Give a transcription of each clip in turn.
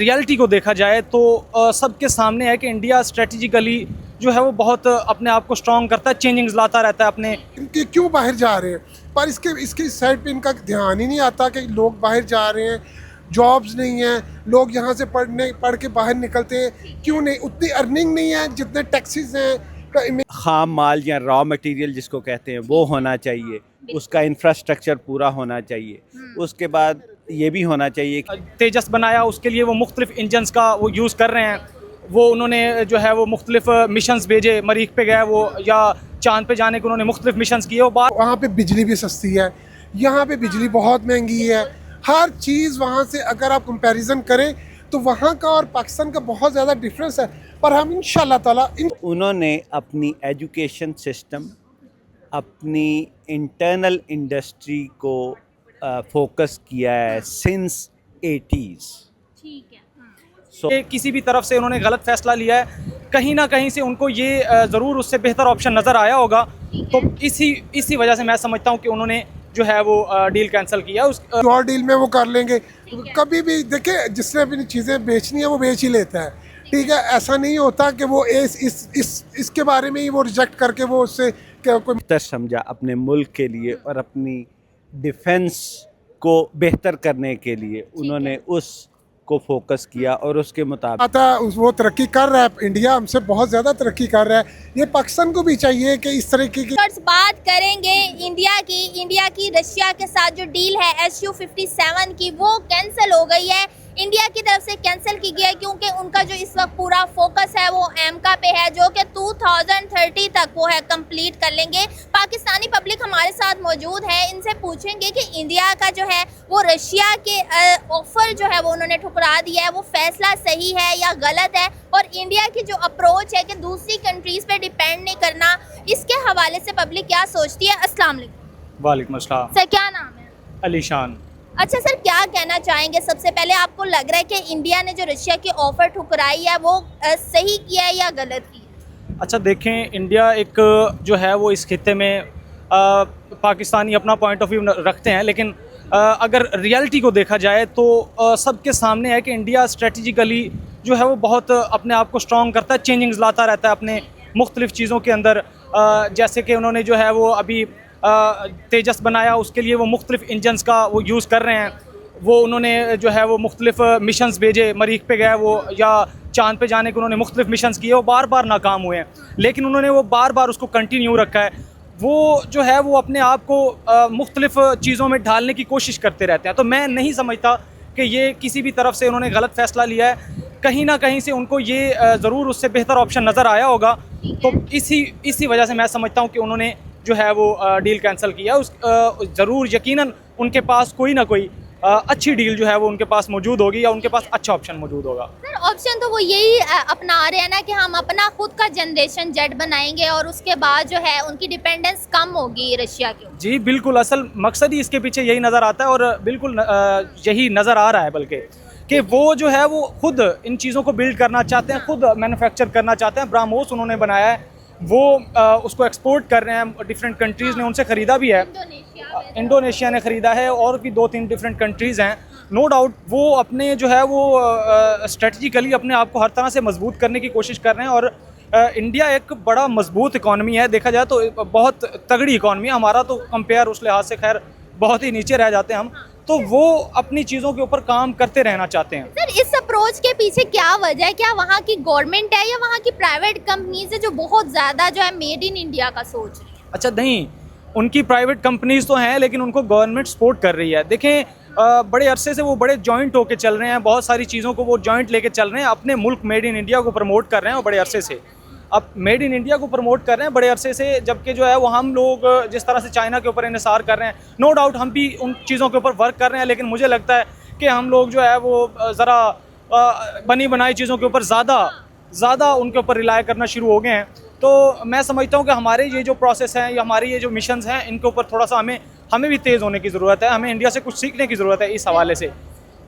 Reality को देखा जाए तो सबके सामने है कि इंडिया स्ट्रेटेजिकली जो है वो बहुत अपने आप को स्ट्रॉन्ग करता है, चेंजिंग्स लाता रहता है अपने। इनके क्यों बाहर जा रहे हैं, पर इसके साइड पे इनका ध्यान ही नहीं आता कि लोग बाहर जा रहे हैं, जॉब्स नहीं है, लोग यहाँ से पढ़ के बाहर निकलते हैं, क्यों नहीं, उतनी अर्निंग नहीं है जितने टैक्सेस हैं। खाम माल या रॉ मटेरियल जिसको कहते हैं वो होना चाहिए, उसका इंफ्रास्ट्रक्चर पूरा होना चाहिए। उसके बाद ये भी होना चाहिए कि तेजस बनाया, उसके लिए वो मुख्तलिफ इंजन्स का वो यूज़ कर रहे हैं। वो उन्होंने जो है वो मुख्तलिफ मिशंस भेजे, मरीख पे गए वो, या चांद पे जाने के उन्होंने मुख्तलिफ मिशंस किए। वो बात वहाँ पे बिजली भी सस्ती है, यहाँ पे बिजली बहुत महंगी है। हर चीज़ वहाँ से अगर आप कंपैरिजन करें तो वहाँ का और पाकिस्तान का बहुत ज़्यादा डिफरेंस है। पर हम इंशाल्लाह ताला उन्होंने अपनी एजुकेशन सिस्टम, अपनी इंटरनल इंडस्ट्री को फोकस किया है सिंस 80s। ठीक है। कि किसी भी तरफ से उन्होंने गलत फैसला लिया है, कहीं ना कहीं से उनको ये ज़रूर उससे बेहतर ऑप्शन नज़र आया होगा। तो इसी वजह से मैं समझता हूँ कि उन्होंने जो है वो डील कैंसिल किया। और डील में वो कर लेंगे। कभी भी देखिए, जिसने अपनी चीज़ें बेचनी है वो बेच ही लेता है, ठीक है। ऐसा नहीं होता कि वो इसके बारे में ही वो रिजेक्ट करके वो उससे कोई बेहतर समझा अपने मुल्क के लिए और अपनी डिफेंस को बेहतर करने के लिए उन्होंने उस को फोकस किया और उसके मुताबिक आता। वो तरक्की कर रहा है, इंडिया हमसे बहुत ज़्यादा तरक्की कर रहा है। ये पाकिस्तान को भी चाहिए कि इस तरीके की बात करेंगे इंडिया की रशिया के साथ जो डील है SU-57 की, वो कैंसिल हो गई है। इंडिया की तरफ से कैंसिल की गई है क्योंकि उनका जो इस वक्त पूरा फोकस है वो एमका पे है, जो कि 2030 तक वो है कंप्लीट कर लेंगे। पाकिस्तानी पब्लिक हमारे साथ मौजूद है, इनसे पूछेंगे कि इंडिया का जो है वो रशिया के ऑफर जो है वो उन्होंने ठुकरा दिया है, वो फैसला सही है या गलत है, और इंडिया की जो अप्रोच है कि दूसरी कंट्रीज पे डिपेंड नहीं करना, इसके हवाले से पब्लिक क्या सोचती है। अस्सलाम वालेकुम। वालेकुम अस्सलाम। सर क्या नाम है? अलीशान। अच्छा सर, क्या कहना चाहेंगे? सबसे पहले आपको लग रहा है कि इंडिया ने जो रशिया की ऑफर ठुकराई है वो सही किया है या गलत किया? अच्छा देखें, इंडिया एक जो है वो इस खित्ते में पाकिस्तानी अपना पॉइंट ऑफ व्यू रखते हैं, लेकिन अगर रियलिटी को देखा जाए तो सबके सामने है कि इंडिया स्ट्रेटेजिकली जो है वो बहुत अपने आप को स्ट्रॉन्ग करता है, चेंजिंग्स लाता रहता है अपने मुख्तलिफ चीज़ों के अंदर। जैसे कि उन्होंने जो है वो अभी तेजस बनाया, उसके लिए वो मुख्तलिफ इंजन्स का वो यूज़ कर रहे हैं। वो उन्होंने जो है वो मुख्तलिफ मिशंस भेजे, मरीख पे गए वो, या चांद पे जाने के उन्होंने मुख्तलिफ मिशंस किए। वो बार बार नाकाम हुए हैं, लेकिन उन्होंने वो बार बार उसको कंटिन्यू रखा है। वो जो है वो अपने आप को मुख्तलिफ चीज़ों में ढालने की कोशिश करते रहते हैं। तो मैं नहीं समझता कि ये किसी भी तरफ से उन्होंने गलत फैसला लिया है। कहीं ना कहीं से उनको ये ज़रूर उससे बेहतर ऑप्शन नज़र आया होगा। तो इसी वजह से मैं समझता हूँ कि उन्होंने जो है वो डील कैंसिल किया। ज़रूर यकीनन उनके पास कोई ना कोई अच्छी डील जो है वो उनके पास मौजूद होगी, या उनके पास अच्छा ऑप्शन मौजूद होगा। सर ऑप्शन तो वो यही अपना रहे हैं ना कि हम अपना खुद का जनरेशन जेट बनाएंगे और उसके बाद जो है उनकी डिपेंडेंस कम होगी रशिया के ऊपर। जी बिल्कुल, असल मकसद ही इसके पीछे यही नज़र आता है, और बिल्कुल यही नज़र आ रहा है बल्कि कि वो जो है वो खुद इन चीज़ों को बिल्ड करना चाहते हैं, खुद मैन्युफैक्चर करना चाहते हैं। ब्राह्मोस उन्होंने बनाया है, वो उसको एक्सपोर्ट कर रहे हैं। डिफरेंट कंट्रीज़ ने उनसे ख़रीदा भी है, इंडोनेशिया ने ख़रीदा है, और भी 2-3 डिफरेंट कंट्रीज़ हैं। नो डाउट वो अपने जो है वो स्ट्रेटजिकली अपने आप को हर तरह से मजबूत करने की कोशिश कर रहे हैं। और इंडिया एक बड़ा मजबूत इकॉनमी है, देखा जाए तो बहुत तगड़ी इकॉनमी है। हमारा तो कंपेयर उस लिहाज से खैर बहुत ही नीचे रह जाते हैं हम, तो वो अपनी चीज़ों के ऊपर काम करते रहना चाहते हैं। सर इस अप्रोच के पीछे क्या वजह है? क्या वहाँ की गवर्नमेंट है या वहाँ की प्राइवेट कंपनीज है जो बहुत ज़्यादा जो है मेड इन इंडिया का सोच रही है? अच्छा नहीं, उनकी प्राइवेट कंपनीज तो हैं, लेकिन उनको गवर्नमेंट सपोर्ट कर रही है। देखें, बड़े अरसे से वो बड़े जॉइंट होके चल रहे हैं, बहुत सारी चीज़ों को वो जॉइंट लेके चल रहे हैं, अपने मुल्क मेड इन इंडिया को प्रमोट कर रहे हैं। और बड़े अरसे से अब मेड इन इंडिया को प्रमोट कर रहे हैं बड़े अरसे से, जबकि जो है वो हम लोग जिस तरह से चाइना के ऊपर इन्हिसार कर रहे हैं, नो डाउट हम भी उन चीज़ों के ऊपर वर्क कर रहे हैं, लेकिन मुझे लगता है कि हम लोग जो है वो ज़रा बनी बनाई चीज़ों के ऊपर ज़्यादा उनके ऊपर रिलाय करना शुरू हो गए हैं। तो मैं समझता हूँ कि हमारे ये जो प्रोसेस हैं या हमारे ये जो मिशंस हैं, इनके ऊपर थोड़ा सा हमें भी तेज़ होने की ज़रूरत है। हमें इंडिया से कुछ सीखने की ज़रूरत है इस हवाले से।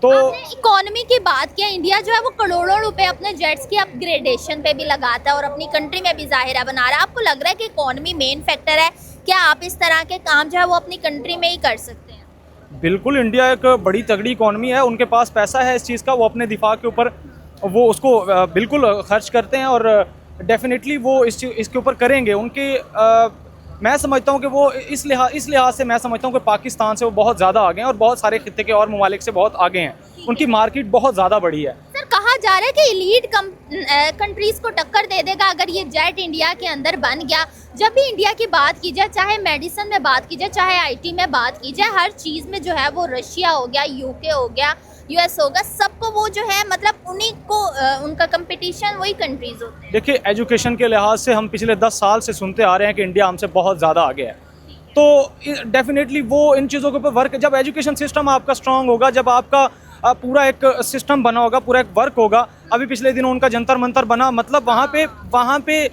तो इकोनॉमी की बात किया, इंडिया जो है वो करोड़ों रुपए अपने जेट्स की अपग्रेडेशन पे भी लगाता है और अपनी कंट्री में भी जाहिरा बना रहा है। आपको लग रहा है कि इकोनॉमी मेन फैक्टर है? क्या आप इस तरह के काम जो है वो अपनी कंट्री में ही कर सकते हैं? बिल्कुल, इंडिया एक बड़ी तगड़ी इकॉनमी है, उनके पास पैसा है इस चीज़ का, वो अपने दिफा के ऊपर वो उसको बिल्कुल खर्च करते हैं और डेफिनेटली वो इसके ऊपर करेंगे। मैं समझता हूँ कि वो इस लिहाज से मैं समझता हूँ कि पाकिस्तान से वो बहुत ज़्यादा आगे हैं और बहुत सारे खित्ते के और ममालिक से बहुत आगे हैं। उनकी मार्केट बहुत ज़्यादा बड़ी है। सर कहा जा रहा है कि एलीट कंट्रीज को टक्कर दे देगा अगर ये जेट इंडिया के अंदर बन गया। जब भी इंडिया की बात की जाए, चाहे मेडिसिन में बात की जाए, चाहे आईटी में बात की जाए, हर चीज़ में जो है वो रशिया हो गया, यूके हो गया, यूएस होगा, सबको वो जो है मतलब उन्हीं को उनका कंपटीशन वही कंट्रीज होते हैं। देखिए, एजुकेशन के लिहाज से हम पिछले 10 साल से सुनते आ रहे हैं कि इंडिया हमसे बहुत ज़्यादा आगे है। तो डेफिनेटली वो इन चीज़ों के ऊपर वर्क, जब एजुकेशन सिस्टम आपका स्ट्रांग होगा, जब आपका पूरा एक सिस्टम बना होगा, पूरा एक वर्क होगा। अभी पिछले दिनों उनका जंतर मंतर बना, मतलब वहाँ पे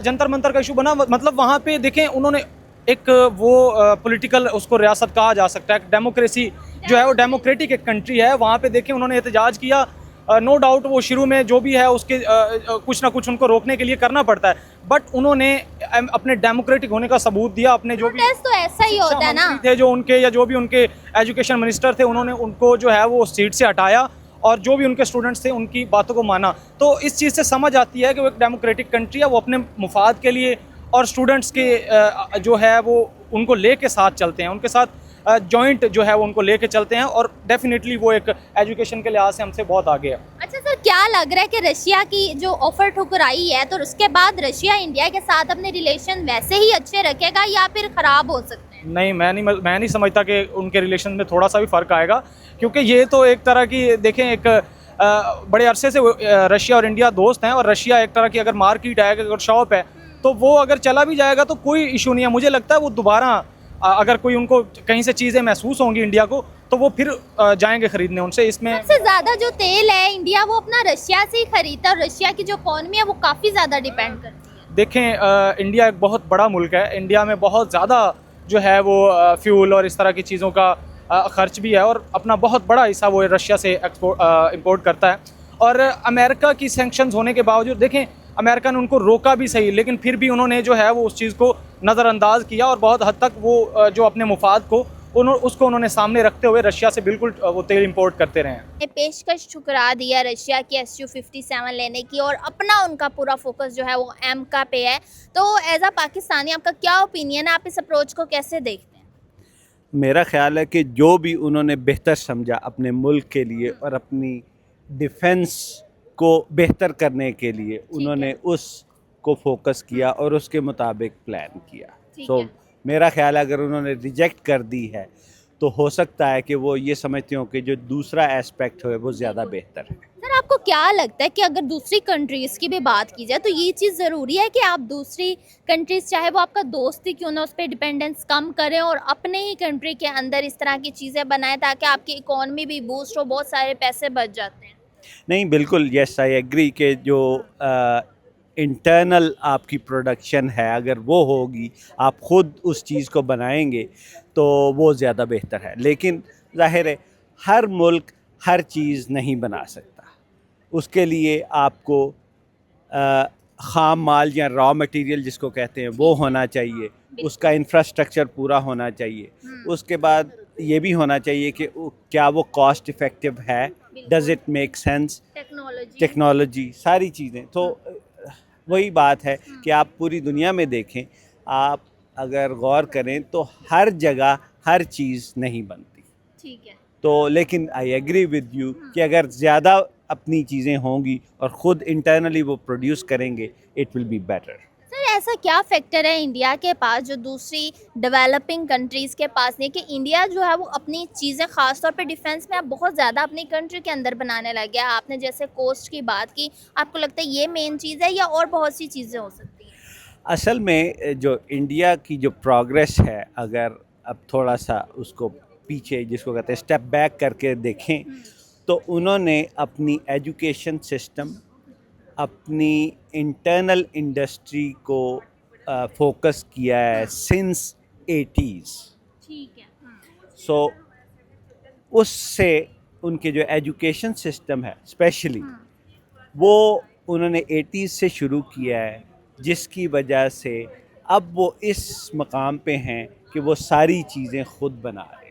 जंतर मंतर का इशू बना, मतलब वहाँ पे देखें उन्होंने एक वो पॉलिटिकल उसको रियासत कहा जा सकता है, डेमोक्रेसी जो है वो डेमोक्रेटिक एक कंट्री है, वहाँ पे देखें उन्होंने एहतजाज किया। नो डाउट वो शुरू में जो भी है उसके कुछ ना कुछ उनको रोकने के लिए करना पड़ता है, बट उन्होंने अपने डेमोक्रेटिक होने का सबूत दिया। अपने जो भी तो ऐसा ही होता है ना, थे जो उनके या जो भी उनके एजुकेशन मिनिस्टर थे, उन्होंने उनको जो है वो सीट से हटाया और जो भी उनके स्टूडेंट्स थे उनकी बातों को माना। तो इस चीज़ से समझ आती है कि वो एक डेमोक्रेटिक कंट्री है, वो अपने मुफाद के लिए और स्टूडेंट्स के जो है वो उनको ले के साथ चलते हैं, उनके साथ जॉइंट जो है वो उनको लेके चलते हैं और डेफिनेटली वो एक एजुकेशन के लिहाज से हमसे बहुत आगे है। अच्छा सर, क्या लग रहा है कि रशिया की जो ऑफर ठुकराई है तो उसके बाद रशिया इंडिया के साथ अपने रिलेशन वैसे ही अच्छे रखेगा या फिर खराब हो सकते हैं? नहीं, मैं नहीं समझता कि उनके रिलेशन में थोड़ा सा भी फ़र्क आएगा, क्योंकि ये तो एक तरह की देखें एक बड़े अरसे से रशिया और इंडिया दोस्त हैं और रशिया एक तरह की अगर मार्केट है, अगर शॉप है, तो वो अगर चला भी जाएगा तो कोई इशू नहीं है। मुझे लगता है वो दोबारा अगर कोई उनको कहीं से चीज़ें महसूस होंगी इंडिया को, तो वो फिर जाएंगे खरीदने उनसे। इसमें सबसे ज़्यादा जो तेल है इंडिया वो अपना रशिया से ही खरीदता है और रशिया की जो इकॉनमी है वो काफ़ी ज़्यादा डिपेंड करती है। देखें, इंडिया एक बहुत बड़ा मुल्क है, इंडिया में बहुत ज़्यादा जो है वो फ्यूल और इस तरह की चीज़ों का खर्च भी है और अपना बहुत बड़ा हिस्सा वो रशिया से इंपोर्ट करता है। और अमेरिका की सैंक्शंस होने के बावजूद देखें, अमेरिका ने उनको रोका भी सही, लेकिन फिर भी उन्होंने जो है वो उस चीज़ को नज़रअंदाज किया और बहुत हद तक वो जो अपने मुफाद को उसको उन्होंने सामने रखते हुए रशिया से बिल्कुल वो तेल इंपोर्ट करते रहे हैं। पेशकश ठुकरा दिया रशिया की SU-57 लेने की और अपना उनका पूरा फोकस जो है वो एमका पे है। तो एज अ पाकिस्तानी आपका क्या ओपिनियन है, आप इस अप्रोच को कैसे देखते हैं? मेरा ख्याल है कि जो भी उन्होंने बेहतर समझा अपने मुल्क के लिए और अपनी डिफेंस को बेहतर करने के लिए, उन्होंने उसको फोकस किया और उसके मुताबिक प्लान किया। सो मेरा ख्याल है अगर उन्होंने रिजेक्ट कर दी है तो हो सकता है कि वो ये समझते हो कि जो दूसरा एस्पेक्ट है वो ज़्यादा बेहतर है। सर आपको क्या लगता है कि अगर दूसरी कंट्रीज़ की भी बात की जाए तो ये चीज़ ज़रूरी है कि आप दूसरी कंट्रीज़, चाहे वो आपका दोस्त ही क्यों ना, उस पर डिपेंडेंस कम करें और अपने ही कंट्री के अंदर इस तरह की चीज़ें बनाएं ताकि आपकी इकॉनमी भी बूस्ट हो, बहुत सारे पैसे बच जाते हैं? नहीं, बिल्कुल, यस आई एग्री कि जो इंटरनल आपकी प्रोडक्शन है अगर वो होगी, आप ख़ुद उस चीज़ को बनाएंगे तो वो ज़्यादा बेहतर है। लेकिन ज़ाहिर है हर मुल्क हर चीज़ नहीं बना सकता, उसके लिए आपको ख़ाम माल या रॉ मटेरियल जिसको कहते हैं वो होना चाहिए, उसका इंफ्रास्ट्रक्चर पूरा होना चाहिए, उसके बाद ये भी होना चाहिए कि क्या वो कॉस्ट इफ़ेक्टिव है, does it make sense, technology, सारी चीज़ें। तो वही बात है कि आप पूरी दुनिया में देखें, आप अगर गौर करें तो हर जगह हर चीज़ नहीं बनती। ठीक है। तो लेकिन आई एग्री विद यू कि अगर ज़्यादा अपनी चीज़ें होंगी और ख़ुद इंटरनली वो प्रोड्यूस करेंगे, it will be better. Sir ऐसा क्या फैक्टर है इंडिया के पास जो दूसरी डेवलपिंग कंट्रीज़ के पास नहीं, कि इंडिया जो है वो अपनी चीज़ें ख़ास तौर पे डिफेंस में अब बहुत ज़्यादा अपनी कंट्री के अंदर बनाने लग गया? आपने जैसे कोस्ट की बात की, आपको लगता है ये मेन चीज़ है या और बहुत सी चीज़ें हो सकती हैं? असल में जो इंडिया की जो प्रोग्रेस है, अगर अब थोड़ा सा उसको पीछे जिसको कहते हैं स्टेप बैक करके देखें तो उन्होंने अपनी एजुकेशन सिस्टम, अपनी इंटरनल इंडस्ट्री को फोकस किया है सिंस 80s। ठीक है। सो उससे उनके जो एजुकेशन सिस्टम है स्पेशली वो उन्होंने 80s से शुरू किया है, जिसकी वजह से अब वो इस मकाम पे हैं कि वो सारी चीज़ें ख़ुद बना रहे हैं।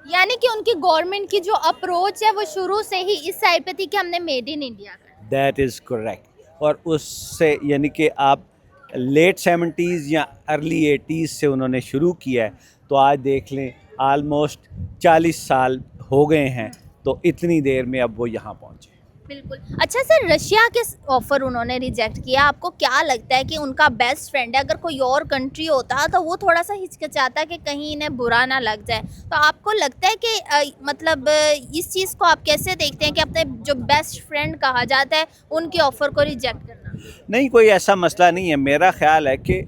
यानी कि उनकी गवर्नमेंट की जो अप्रोच है वो शुरू से ही इस साइड पे थी कि हमने मेड इन इंडिया करना। That is correct. और उससे यानी कि आप लेट 70s या अर्ली 80s से उन्होंने शुरू किया है, तो आज देख लें आलमोस्ट 40 साल हो गए हैं, तो इतनी देर में अब वो यहाँ पहुँचे। बिल्कुल। अच्छा सर, रशिया के ऑफर उन्होंने रिजेक्ट किया, आपको क्या लगता है कि उनका बेस्ट फ्रेंड है, अगर कोई और कंट्री होता तो वो थोड़ा सा हिचकिचाता कि कहीं इन्हें बुरा ना लग जाए, तो आपको लगता है कि मतलब इस चीज़ को आप कैसे देखते हैं कि अपने जो बेस्ट फ्रेंड कहा जाता है उनके ऑफर को रिजेक्ट करना? नहीं, कोई ऐसा मसला नहीं है। मेरा ख्याल है कि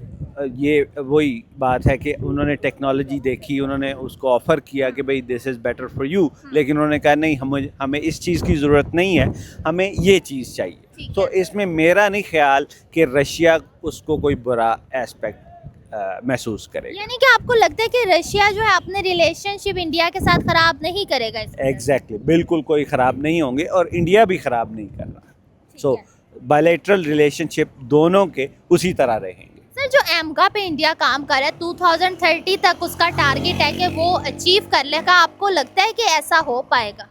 ये वही बात है कि उन्होंने टेक्नोलॉजी देखी, उन्होंने उसको ऑफ़र किया कि भाई this is better for you, लेकिन उन्होंने कहा नहीं, हमें इस चीज़ की ज़रूरत नहीं है, हमें ये चीज़ चाहिए। तो इसमें मेरा नहीं ख्याल कि रशिया उसको कोई बुरा एस्पेक्ट महसूस करेगा। यानी कि आपको लगता है कि रशिया जो है अपने रिलेशनशिप इंडिया के साथ ख़राब नहीं करेगा इसमें? एग्जैक्टली, बिल्कुल कोई ख़राब नहीं होंगे और इंडिया भी ख़राब नहीं कर रहा। सो बायलैटरल रिलेशनशिप दोनों के उसी तरह रहेंगे। सर, जो एमगा पे इंडिया काम कर रहा है 2030 तक उसका टारगेट है कि वो अचीव कर लेगा, आपको लगता है कि ऐसा हो पाएगा?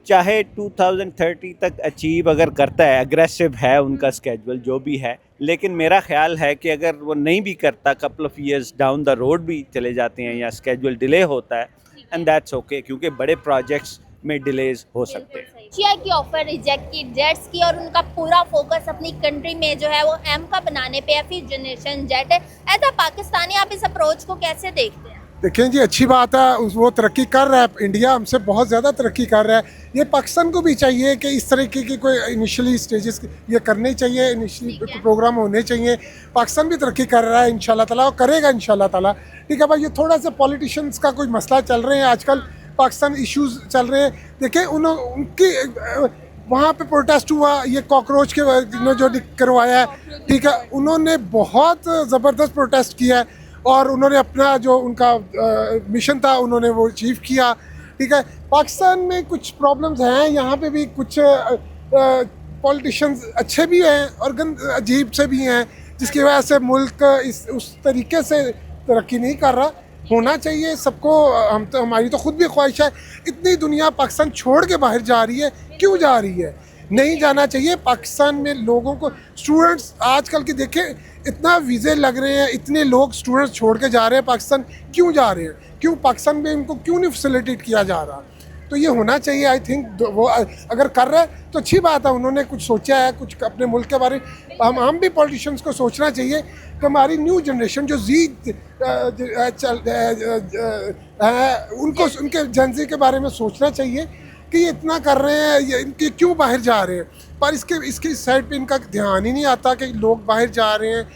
चाहे 2030 तक अचीव अगर करता है, अग्रेसिव है उनका स्केड्यूल जो भी है, लेकिन मेरा ख्याल है कि अगर वो नहीं भी करता, couple of years down the road भी चले जाते हैं या स्केड्यूल डिले होता है, एंड दैट्स ओके, क्योंकि बड़े प्रोजेक्ट्स में डिलेज हो सकते हैं। रशिया की ऑफर रिजेक्ट की, जेट्स की, और उनका पूरा फोकस अपनी कंट्री में जो है वो एम का बनाने पे है, फिर जनरेशन जेट है। एज अ पाकिस्तानी आप इस अप्रोच को कैसे देखते हैं? देखें जी, अच्छी बात है, वो तरक्की कर रहा है, इंडिया हमसे बहुत ज़्यादा तरक्की कर रहा है। ये पाकिस्तान को भी चाहिए कि इस तरीके की कोई इनिशियली स्टेजेस ये करने चाहिए, इनिशियली प्रोग्राम होने चाहिए। पाकिस्तान भी तरक्की कर रहा है इंशाल्लाह ताला, और करेगा इंशाल्लाह ताला। ठीक है भाई, ये थोड़ा सा पॉलिटिशियंस का कोई मसला चल रहे हैं आजकल, पाकिस्तान इश्यूज चल रहे हैं। देखें उनकी वहाँ पे प्रोटेस्ट हुआ, ये कॉकरोच के जो करवाया है, ठीक है, उन्होंने बहुत ज़बरदस्त प्रोटेस्ट किया है और उन्होंने अपना जो उनका मिशन था उन्होंने वो अचीव किया। ठीक है, पाकिस्तान में कुछ प्रॉब्लम्स हैं, यहाँ पे भी कुछ पॉलिटिशियंस अच्छे भी हैं और अजीब से भी हैं, जिसकी वजह से मुल्क उस तरीके से तरक्की नहीं कर रहा। होना चाहिए सबको, हमारी तो खुद भी ख्वाहिश है। इतनी दुनिया पाकिस्तान छोड़ के बाहर जा रही है, क्यों जा रही है? नहीं जाना चाहिए। पाकिस्तान में लोगों को, स्टूडेंट्स आजकल के देखें, इतना वीज़े लग रहे हैं, इतने लोग स्टूडेंट्स छोड़ के जा रहे हैं पाकिस्तान, क्यों जा रहे हैं? क्यों पाकिस्तान में इनको क्यों नहीं फैसिलिटेट किया जा रहा? तो ये होना चाहिए। आई थिंक वो अगर कर रहे हैं तो अच्छी बात है, उन्होंने कुछ सोचा है, कुछ अपने मुल्क के बारे में। हम भी पॉलिटिशियंस को सोचना चाहिए कि हमारी न्यू जनरेशन जो उनको, उनके जनजी के बारे में सोचना चाहिए कि ये इतना कर रहे हैं, ये इनके क्यों बाहर जा रहे हैं। पर इसके साइड पे इनका ध्यान ही नहीं आता कि लोग बाहर जा रहे हैं,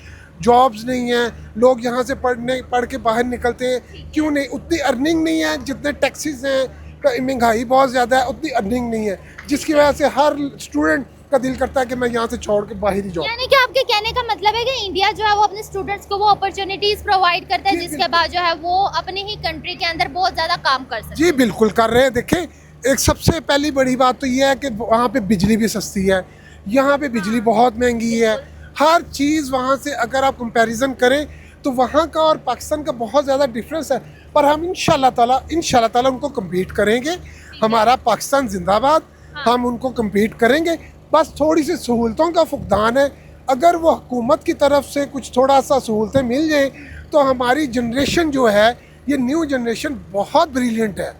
जॉब्स नहीं है, लोग यहाँ से पढ़ के बाहर निकलते हैं, क्यों नहीं? उतनी अर्निंग नहीं है, जितने टैक्सेस हैं, महंगाई बहुत ज़्यादा है, उतनी अर्निंग नहीं है, जिसकी वजह से हर स्टूडेंट का दिल करता है कि मैं यहाँ से छोड़ के बाहर ही जाऊँ। यानी कि आपके कहने का मतलब है कि इंडिया जो है वो अपने स्टूडेंट्स को वो अपॉर्चुनिटीज प्रोवाइड करता है, जिसके बाद जो है वो अपनी ही कंट्री के अंदर बहुत ज़्यादा काम कर सकते हैं। जी बिल्कुल कर रहे हैं। देखें, एक सबसे पहली बड़ी बात तो ये है कि वहाँ पे बिजली भी सस्ती है, यहाँ पे बिजली बहुत महंगी है। हर चीज़ वहाँ से अगर आप कंपैरिजन करें तो वहाँ का और पाकिस्तान का बहुत ज़्यादा डिफरेंस है। पर हम इंशाल्लाह ताला उनको कम्पीट करेंगे। हमारा पाकिस्तान जिंदाबाद, हम उनको कम्पीट करेंगे। बस थोड़ी सी सहूलतों का फुकदान है। अगर वो हुकूमत की तरफ से कुछ थोड़ा सा सहूलतें मिल जाए तो हमारी जनरेशन जो है, ये न्यू जनरेशन बहुत ब्रिलियंट है,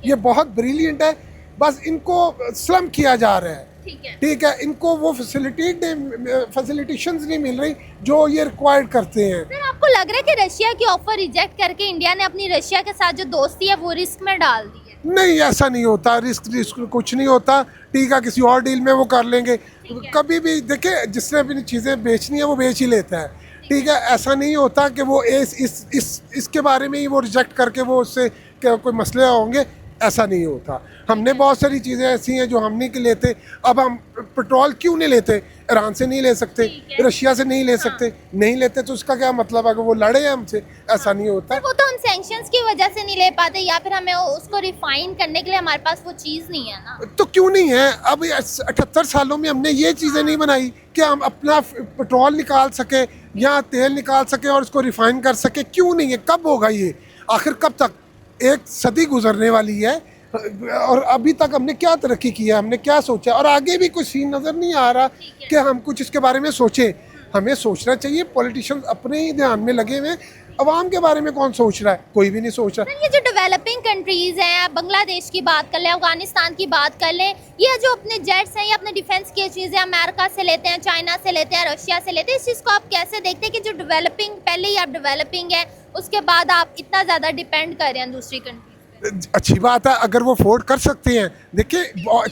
ये बहुत ब्रिलियंट है। बस इनको स्लम किया जा रहा है। ठीक है, इनको वो फैसिलिटेशंस नहीं मिल रही जो ये रिक्वायर्ड करते हैं। सर, आपको लग रहा है कि रशिया की ऑफर रिजेक्ट करके इंडिया ने अपनी रशिया के साथ जो दोस्ती है वो रिस्क में डाल दी है? नहीं, ऐसा नहीं होता। रिस्क कुछ नहीं होता। ठीक है, किसी और डील में वो कर लेंगे। कभी भी देखे, जिसने अपनी चीज़ें बेचनी है वो बेच ही लेता है। ठीक है, ऐसा नहीं होता कि वो इसके बारे में ही वो रिजेक्ट करके वो उससे कोई मसले होंगे, ऐसा नहीं होता। हमने बहुत सारी चीज़ें ऐसी हैं जो हम नहीं लेते। अब हम पेट्रोल क्यों नहीं लेते? ईरान से नहीं ले सकते, रशिया से नहीं ले सकते, नहीं लेते तो उसका क्या मतलब है कि वो लड़े हैं हमसे? ऐसा नहीं होता। वो तो हम सैंक्शंस की वजह से नहीं ले पाते, या फिर हमें उसको रिफाइन करने के लिए हमारे पास वो चीज़ नहीं है ना। तो क्यों नहीं है? अब 78 सालों में हमने ये चीज़ें नहीं बनाई कि हम अपना पेट्रोल निकाल सके या तेल निकाल सके और उसको रिफाइन कर सके? क्यों नहीं है? कब होगा ये? आखिर कब तक? एक सदी गुजरने वाली है और अभी तक हमने क्या तरक्की किया, हमने क्या सोचा, और आगे भी कुछ सीन नज़र नहीं आ रहा कि हम कुछ इसके बारे में सोचें। हमें सोचना चाहिए, पॉलिटिशियंस अपने ही ध्यान में लगे हुए, अवाम के बारे में कौन सोच रहा है? कोई भी नहीं सोच रहा। ये जो डेवलपिंग कंट्रीज हैं, आप बांग्लादेश की बात कर लें, अफगानिस्तान की बात कर लें, ये जो अपने जेट्स हैं, ये अपने डिफेंस की चीज़ें अमेरिका से लेते हैं, चाइना से लेते हैं, रशिया से लेते हैं। इस चीज़ को आप कैसे देखते हैं कि जो डेवलपिंग, पहले ही आप डेवलपिंग है, उसके बाद आप इतना ज़्यादा डिपेंड कर रहे हैं दूसरी कंट्री? अच्छी बात है अगर वो अफोर्ड कर सकते हैं। देखिए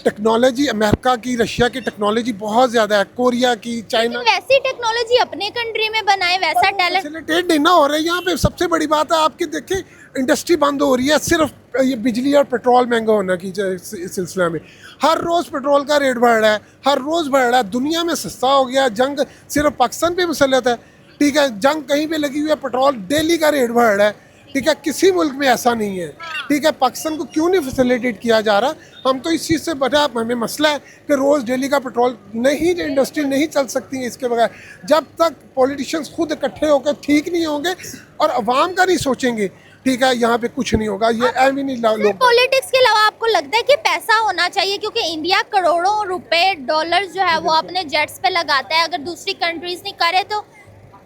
टेक्नोलॉजी अमेरिका की, रशिया की टेक्नोलॉजी बहुत ज़्यादा है, कोरिया की, चाइना। वैसी टेक्नोलॉजी अपने कंट्री में बनाए, वैसा टैलेंट फैसिलिटेट नहीं ना हो रहा है यहाँ पे। सबसे बड़ी बात है आपकी, देखिए इंडस्ट्री बंद हो रही है सिर्फ ये बिजली और पेट्रोल महंगा होने की सिलसिला में। हर रोज़ पेट्रोल का रेट बढ़ रहा है, हर रोज़ बढ़ रहा है। दुनिया में सस्ता हो गया। जंग सिर्फ पाकिस्तान पे मुसल्लत है, ठीक है, जंग कहीं पे लगी हुई है, पेट्रोल डेली का रेट बढ़ रहा है, ठीक है। किसी मुल्क में ऐसा नहीं है, ठीक है। पाकिस्तान को क्यों नहीं फैसिलिटेट किया जा रहा? हम तो इस चीज़ से बड़ा हमें मसला है कि रोज़ डेली का पेट्रोल नहीं, इंडस्ट्री नहीं चल सकती है इसके बगैर। जब तक पॉलिटिशियंस खुद इकट्ठे होकर ठीक नहीं होंगे और अवाम का नहीं सोचेंगे, ठीक है, यहाँ पे कुछ नहीं होगा। ये एम ही नहीं लोग। पॉलिटिक्स के अलावा आपको लगता है कि पैसा होना चाहिए, क्योंकि इंडिया करोड़ों रुपए, डॉलर जो है वो अपने जेट्स पे लगाता है, अगर दूसरी कंट्रीज नहीं करे तो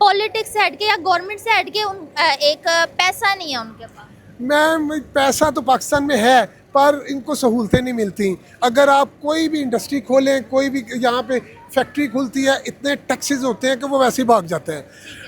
पॉलिटिक्स से हटके या गवर्नमेंट से हटके एक पैसा नहीं है उनके पास। मैम पैसा तो पाकिस्तान में है पर इनको सहूलतें नहीं मिलती। अगर आप कोई भी इंडस्ट्री खोलें, कोई भी यहाँ पे फैक्ट्री खुलती है, इतने टैक्सेस होते हैं कि वो वैसे ही भाग जाते हैं,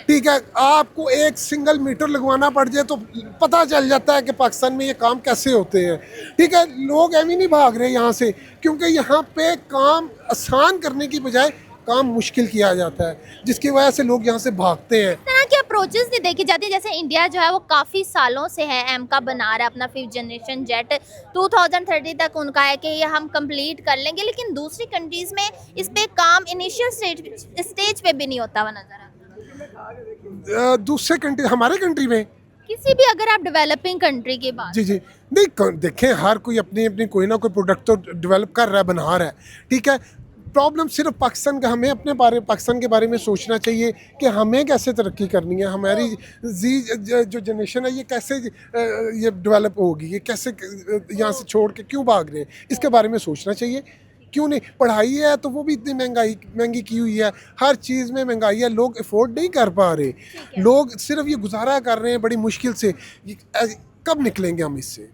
ठीक है। आपको एक सिंगल मीटर लगवाना पड़ जाए तो पता चल जाता है कि पाकिस्तान में ये काम कैसे होते हैं, ठीक है। लोग एम ही नहीं भाग रहे यहाँ से, क्योंकि यहाँ पे काम आसान करने की बजाय काम मुश्किल किया जाता है, जिसकी वजह से लोग यहाँ से भागते हैं। तरह की अप्रोचेस नहीं देखी जाती। जैसे इंडिया जो है वो काफ़ी सालों से है एम का बना रहा है अपना 5th जनरेशन जेट, 2030 तक उनका है कि ये हम कंप्लीट कर लेंगे, लेकिन दूसरी कंट्रीज़ में इस पे काम इनिशियल स्टेज पे भी नहीं होता हुआ नजर आता। दूसरे कंट्री, हमारे कंट्री में किसी भी, अगर आप डेवलपिंग कंट्री की बात, जी जी नहीं, देखें हर कोई अपनी अपनी कोई ना कोई प्रोडक्ट तो डेवलप कर रहा है, बना रहा है, ठीक है। प्रॉब्लम सिर्फ पाकिस्तान का, हमें अपने पाकिस्तान के बारे में सोचना चाहिए कि हमें कैसे तरक्की करनी है। हमारी जो जनरेशन है ये कैसे ये डेवलप होगी, ये कैसे यहाँ से छोड़ के क्यों भाग रहे हैं, इसके बारे में सोचना चाहिए। क्यों नहीं? पढ़ाई है तो वो भी इतनी महंगी की हुई है, हर चीज़ में महंगाई है, लोग अफोर्ड नहीं कर पा रहे, लोग सिर्फ ये गुजारा कर रहे हैं बड़ी मुश्किल से। कब निकलेंगे हम इससे?